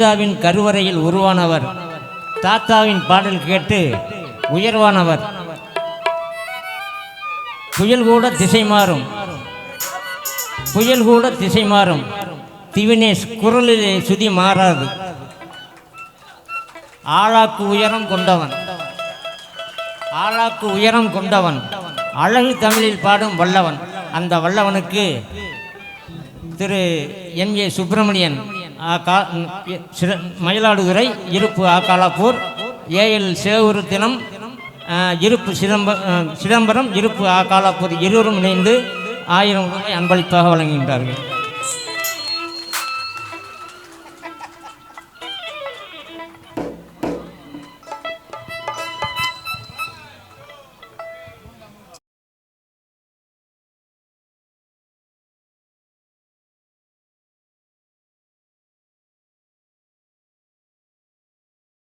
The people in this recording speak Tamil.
தாத்தாவின் கருவறையில் உருவானவர், தாத்தாவின் பாடல் கேட்டு உயர்வானவர். புயல் கூட திசை மாறும், புயல் கூட திசை மாறும், திவினேஷ் குரலிலே சுதி மாறாது. ஆளாக்கு உயரம் கொண்டவன், ஆளாக்கு உயரம் கொண்டவன், அழகு தமிழில் பாடும் வல்லவன். அந்த வல்லவனுக்கு திரு எம்.ஏ. சுப்பிரமணியன், மயிலாடுதுறை, இருப்பு ஆக்காலாப்பூர், ஏஎல் சேவுருத்தினம், இருப்பு சிதம்பரம், இருப்பு ஆக்காலாப்பூர் இருவரும் இணைந்து 1000 ரூபாய் அன்பளிப்பாக வழங்குகின்றார்கள்.